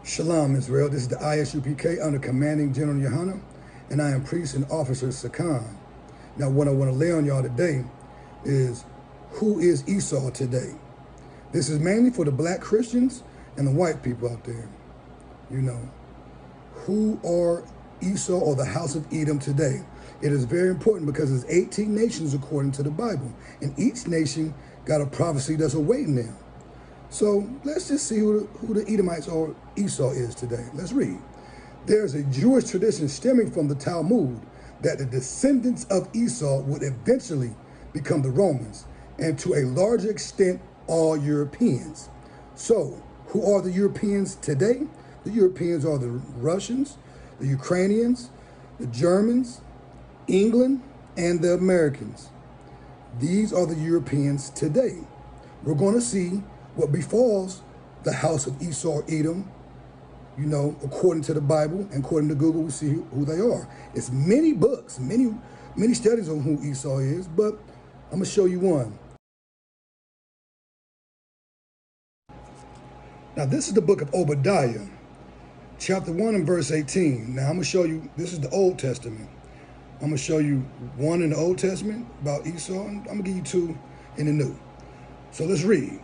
Shalom, Israel. This is the I.S.U.P.K. under commanding General YAHANNA, and I am priest and officer Sakan. Now, what I want to lay on y'all today is, who is Esau today? This is mainly for the black Christians and the white people out there. You know, who are Esau or the house of Edom today? It is very important because there's 18 nations according to the Bible, and each nation got a prophecy that's awaiting them. So let's just see who the Edomites or Esau is today. Let's read. There's a Jewish tradition stemming from the Talmud that the descendants of Esau would eventually become the Romans, and to a larger extent, all Europeans. So who are the Europeans today? The Europeans are the Russians, the Ukrainians, the Germans, England, and the Americans. These are the Europeans today. We're going to see what befalls the house of Esau or Edom, you know, according to the Bible and according to Google, we see who they are. It's many books, many studies on who Esau is, but I'm going to show you one. Now, this is the book of Obadiah, chapter 1 and verse 18. Now, I'm going to show you, this is the Old Testament. I'm going to show you one in the Old Testament about Esau, and I'm going to give you two in the New. So let's read.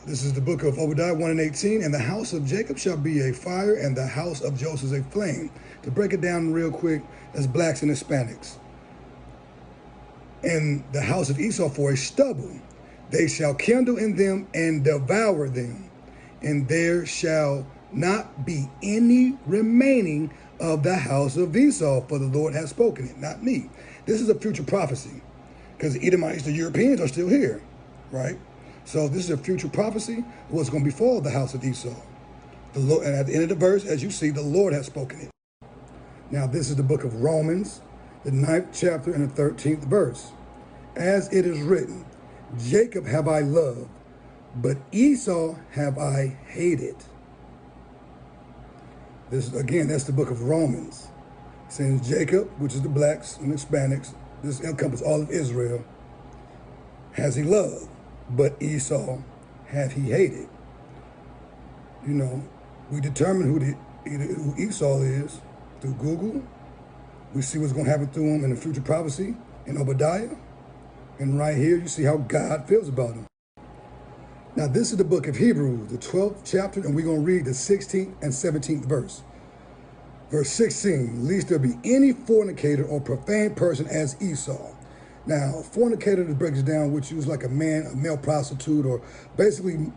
This is the book of Obadiah 1 and 18. And the house of Jacob shall be a fire, and the house of Joseph a flame. To break it down real quick, that's blacks and Hispanics. And the house of Esau for a stubble. They shall kindle in them and devour them. And there shall not be any remaining of the house of Esau, for the Lord has spoken it, not me. This is a future prophecy, because the Edomites, the Europeans, are still here, right? So this is a future prophecy of what's going to befall the house of Esau. The Lord, and at the end of the verse, as you see, the Lord has spoken it. Now, this is the book of Romans, the 9th chapter and the 13th verse. As it is written, Jacob have I loved, but Esau have I hated. This, again, that's the book of Romans. Saying Jacob, which is the blacks and Hispanics, this encompasses all of Israel, has he loved, but Esau have he hated. You know, we determine who Esau is through Google. We see what's going to happen to him in the future prophecy in Obadiah. And right here, you see how God feels about him. Now, this is the book of Hebrews, the 12th chapter, and we're going to read the 16th and 17th verse. Verse 16, lest there be any fornicator or profane person as Esau. Now, fornicator, that breaks it down, which is like a male prostitute, or basically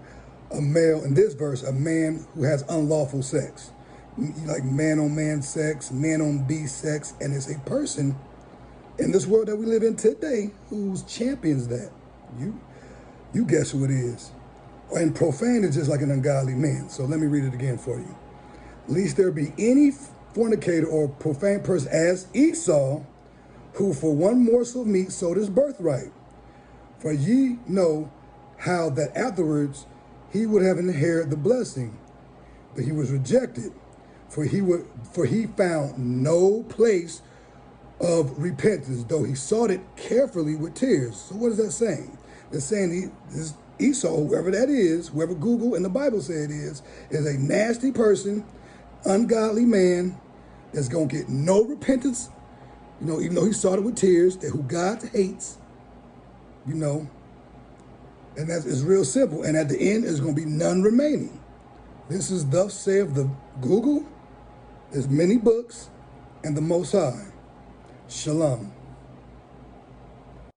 a male, in this verse, a man who has unlawful sex. Like man-on-man sex, man-on-bee sex, and it's a person in this world that we live in today who champions that. You guess who it is. And profane is just like an ungodly man. So let me read it again for you. Lest there be any fornicator or profane person as Esau, who for one morsel of meat sold his birthright. For ye know how that afterwards he would have inherited the blessing, but he was rejected, for he found no place of repentance, though he sought it carefully with tears. So what is that saying? They're saying this Esau, whoever that is, whoever Google and the Bible say it is a nasty person, ungodly man that's going to get no repentance, you know, even though he sought it with tears, that who God hates, you know, and that is real simple. And at the end, there's going to be none remaining. This is thus saith the Google, there's many books, and the Most High. Shalom.